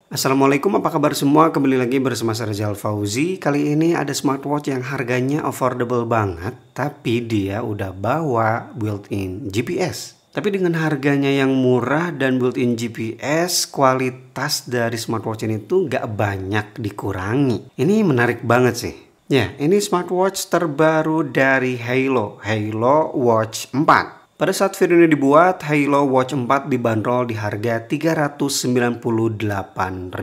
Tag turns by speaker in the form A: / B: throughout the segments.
A: Assalamualaikum, apa kabar semua? Kembali lagi bersama saya Rizal Fauzi. Kali ini ada smartwatch yang harganya affordable banget, tapi dia udah bawa built-in GPS. Tapi dengan harganya yang murah dan built-in GPS, kualitas dari smartwatch ini tuh gak banyak dikurangi. Ini menarik banget sih. Ya, ini smartwatch terbaru dari Halo Watch 4. Pada saat video ini dibuat, Halo Watch 4 dibanderol di harga 398.000.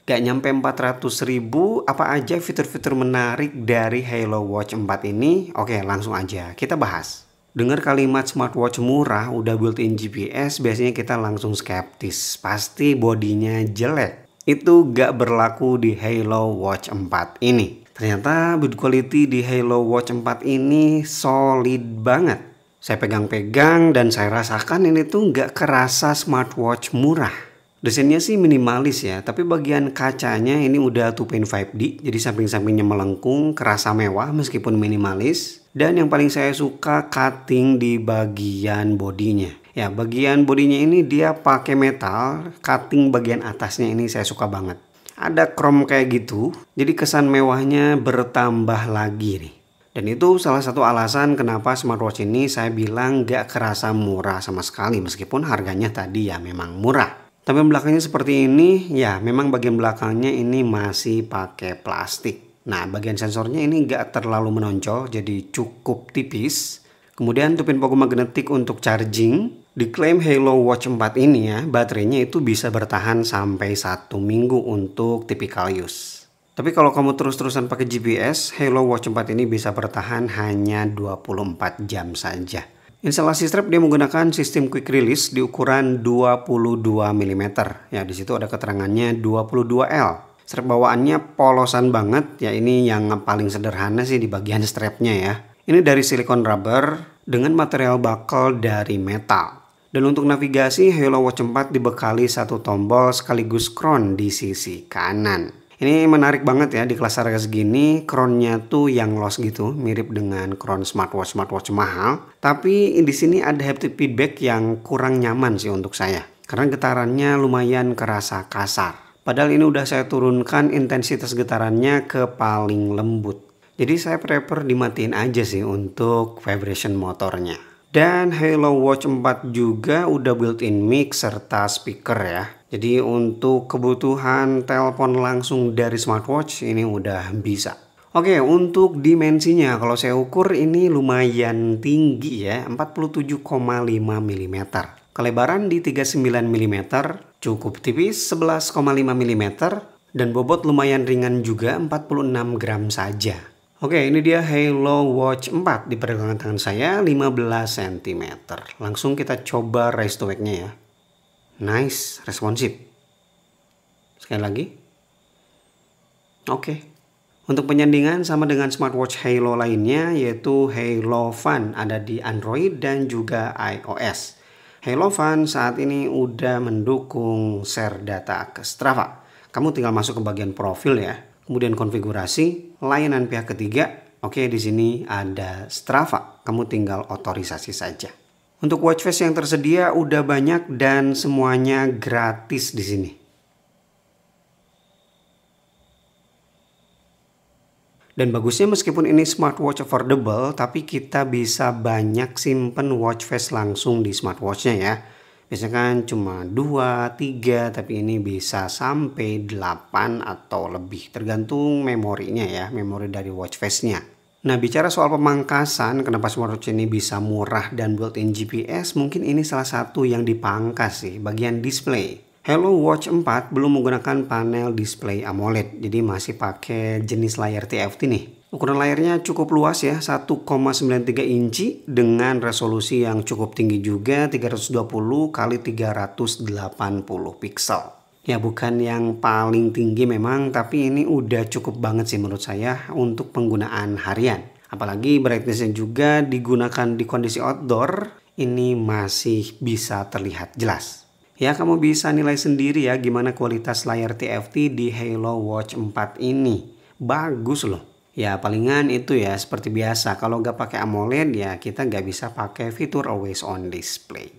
A: Gak nyampe 400.000, apa aja fitur-fitur menarik dari Halo Watch 4 ini? Oke, langsung aja kita bahas. Dengar kalimat smartwatch murah udah built-in GPS, biasanya kita langsung skeptis. Pasti bodinya jelek. Itu gak berlaku di Halo Watch 4 ini. Ternyata build quality di Halo Watch 4 ini solid banget. Saya pegang-pegang dan saya rasakan ini tuh nggak kerasa smartwatch murah. Desainnya sih minimalis ya, tapi bagian kacanya ini udah 2.5D, jadi samping-sampingnya melengkung, kerasa mewah meskipun minimalis. Dan yang paling saya suka cutting di bagian bodinya. Ya, bagian bodinya ini dia pakai metal, cutting bagian atasnya ini saya suka banget. Ada chrome kayak gitu, jadi kesan mewahnya bertambah lagi nih. Dan itu salah satu alasan kenapa smartwatch ini saya bilang gak kerasa murah sama sekali, meskipun harganya tadi ya memang murah. Tapi belakangnya seperti ini, ya memang bagian belakangnya ini masih pakai plastik. Nah, bagian sensornya ini gak terlalu menonjol, jadi cukup tipis. Kemudian tupin pogo magnetik untuk charging. Diklaim Halo Watch 4 ini ya, baterainya itu bisa bertahan sampai 1 minggu untuk typical use. Tapi kalau kamu terus-terusan pakai GPS, Halo Watch 4 ini bisa bertahan hanya 24 jam saja. Instalasi strap dia menggunakan sistem quick release di ukuran 22 mm. Ya, di situ ada keterangannya 22L. Strap bawaannya polosan banget, ya ini yang paling sederhana sih di bagian strapnya ya. Ini dari silikon rubber dengan material buckle dari metal. Dan untuk navigasi, Halo Watch 4 dibekali satu tombol sekaligus crown di sisi kanan. Ini menarik banget ya, di kelas harga segini crownnya tuh yang los gitu, mirip dengan crown smartwatch mahal. Tapi di sini ada haptic feedback yang kurang nyaman sih untuk saya, karena getarannya lumayan kerasa kasar. Padahal ini udah saya turunkan intensitas getarannya ke paling lembut. Jadi saya prefer dimatiin aja sih untuk vibration motornya. Dan Halo Watch 4 juga udah built-in mic serta speaker ya. Jadi untuk kebutuhan telepon langsung dari smartwatch ini udah bisa. Oke, untuk dimensinya kalau saya ukur ini lumayan tinggi ya, 47,5 mm. Kelebaran di 39 mm, cukup tipis 11,5 mm, dan bobot lumayan ringan juga 46 gram saja. Oke, ini dia Halo Watch 4 di pergelangan tangan saya 15 cm. Langsung kita coba raise to wake-nya ya. Nice, responsif. Sekali lagi. Oke. Untuk penyandingan sama dengan smartwatch Halo lainnya, yaitu Halo Fun, ada di Android dan juga iOS. Halo Fun saat ini udah mendukung share data ke Strava. Kamu tinggal masuk ke bagian profil ya. Kemudian konfigurasi, layanan pihak ketiga. Oke, di sini ada Strava. Kamu tinggal otorisasi saja. Untuk watch face yang tersedia udah banyak dan semuanya gratis di sini. Dan bagusnya meskipun ini smartwatch affordable, tapi kita bisa banyak simpen watch face langsung di smartwatchnya ya. Biasanya kan cuma 2, 3, tapi ini bisa sampai 8 atau lebih. Tergantung memorinya ya, memori dari watch face-nya. Nah, bicara soal pemangkasan, kenapa smartwatch ini bisa murah dan built-in GPS, mungkin ini salah satu yang dipangkas sih, bagian display. Halo Watch 4 belum menggunakan panel display AMOLED, jadi masih pakai jenis layar TFT nih. Ukuran layarnya cukup luas ya, 1,93 inci dengan resolusi yang cukup tinggi juga, 320 x 380 pixel. Ya bukan yang paling tinggi memang, tapi ini udah cukup banget sih menurut saya untuk penggunaan harian. Apalagi brightnessnya juga digunakan di kondisi outdoor, ini masih bisa terlihat jelas. Ya kamu bisa nilai sendiri ya gimana kualitas layar TFT di Halo Watch 4 ini. Bagus loh. Ya palingan itu ya seperti biasa, kalau nggak pakai AMOLED ya kita nggak bisa pakai fitur always on display.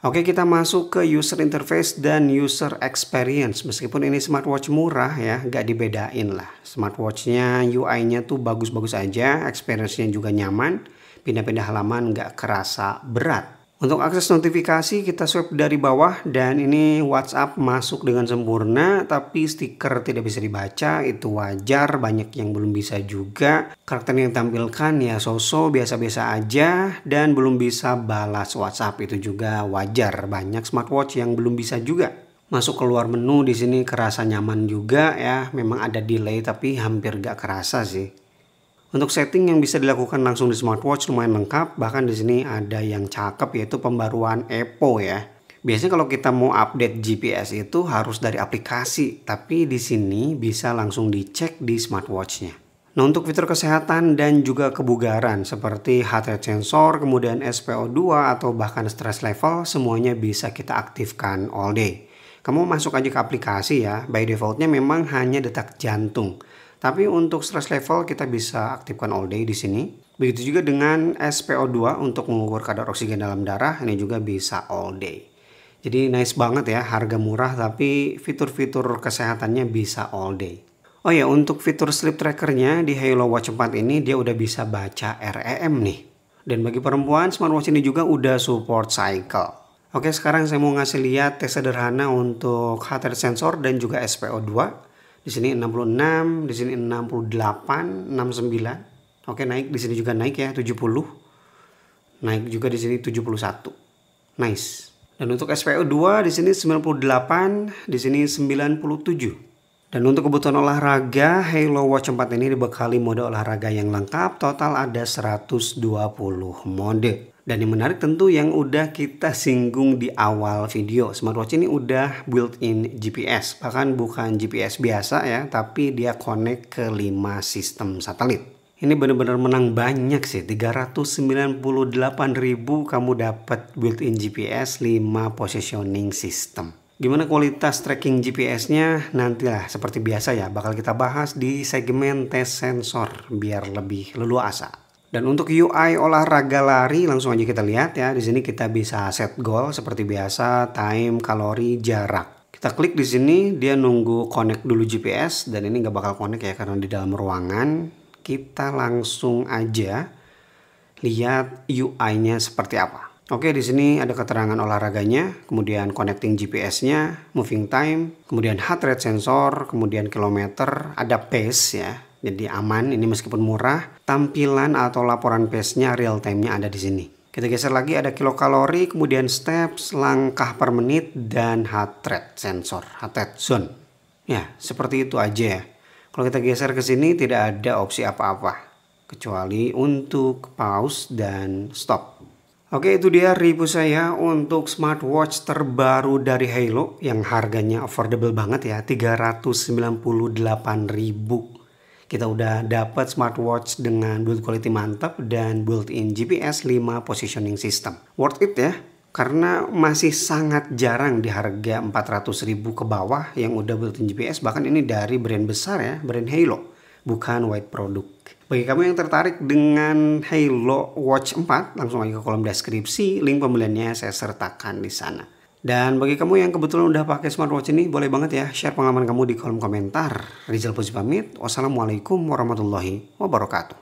A: Oke, kita masuk ke user interface dan user experience. Meskipun ini smartwatch murah ya, nggak dibedain lah. Smartwatchnya UI-nya tuh bagus-bagus aja, experience-nya juga nyaman, pindah-pindah halaman nggak kerasa berat. Untuk akses notifikasi kita swipe dari bawah dan ini WhatsApp masuk dengan sempurna, tapi stiker tidak bisa dibaca, itu wajar, banyak yang belum bisa juga. Karakter yang ditampilkan ya so-so biasa-biasa aja dan belum bisa balas WhatsApp, itu juga wajar, banyak smartwatch yang belum bisa juga. Masuk keluar menu di sini kerasa nyaman juga ya, memang ada delay tapi hampir gak kerasa sih. Untuk setting yang bisa dilakukan langsung di smartwatch lumayan lengkap, bahkan di sini ada yang cakep yaitu pembaruan EPO ya. Biasanya kalau kita mau update GPS itu harus dari aplikasi, tapi di sini bisa langsung dicek di smartwatchnya. Nah, untuk fitur kesehatan dan juga kebugaran seperti heart rate sensor, kemudian SpO2 atau bahkan stress level, semuanya bisa kita aktifkan all day. Kamu masuk aja ke aplikasi ya, by defaultnya memang hanya detak jantung. Tapi untuk stress level kita bisa aktifkan all day di sini. Begitu juga dengan SpO2 untuk mengukur kadar oksigen dalam darah, ini juga bisa all day. Jadi nice banget ya, harga murah tapi fitur-fitur kesehatannya bisa all day. Oh ya, untuk fitur sleep trackernya di Halo Watch 4 ini dia udah bisa baca REM nih. Dan bagi perempuan, smartwatch ini juga udah support cycle. Oke, sekarang saya mau ngasih lihat tes sederhana untuk heart rate sensor dan juga SpO2. Di sini 66, di sini 68, 69. Oke, naik di sini juga naik ya 70. Naik juga di sini 71. Nice. Dan untuk SpO2 di sini 98, di sini 97. Dan untuk kebutuhan olahraga, Halo Watch 4 ini dibekali mode olahraga yang lengkap, total ada 120 mode. Dan yang menarik tentu yang udah kita singgung di awal video, smartwatch ini udah built-in GPS, bahkan bukan GPS biasa ya, tapi dia connect ke 5 sistem satelit. Ini benar-benar menang banyak sih, 398.000 kamu dapat built-in GPS 5 positioning system. Gimana kualitas tracking GPS-nya? Nantilah seperti biasa ya, bakal kita bahas di segmen tes sensor biar lebih leluasa. Dan untuk UI olahraga lari langsung aja kita lihat ya. Di sini kita bisa set goal seperti biasa, time, kalori, jarak. Kita klik di sini, dia nunggu connect dulu GPS dan ini nggak bakal connect ya karena di dalam ruangan. Kita langsung aja lihat UI-nya seperti apa. Oke, di sini ada keterangan olahraganya, kemudian connecting GPS-nya, moving time, kemudian heart rate sensor, kemudian kilometer, ada pace ya. Jadi aman, ini meskipun murah, tampilan atau laporan pace-nya real time-nya ada di sini. Kita geser lagi ada kilokalori, kemudian steps, langkah per menit, dan heart rate sensor, heart rate zone. Ya, seperti itu aja ya. Kalau kita geser ke sini tidak ada opsi apa-apa, kecuali untuk pause dan stop. Oke, itu dia review saya untuk smartwatch terbaru dari Halo yang harganya affordable banget ya, 398.000. Kita udah dapat smartwatch dengan build quality mantap dan built-in GPS 5 positioning system. Worth it ya, karena masih sangat jarang di harga 400.000 ke bawah yang udah built-in GPS. Bahkan ini dari brand besar ya, brand Halo, bukan white product. Bagi kamu yang tertarik dengan Halo Watch 4, langsung aja ke kolom deskripsi, link pembeliannya saya sertakan di sana. Dan bagi kamu yang kebetulan udah pakai smartwatch ini, boleh banget ya share pengalaman kamu di kolom komentar. Rizal Puji pamit. Wassalamualaikum warahmatullahi wabarakatuh.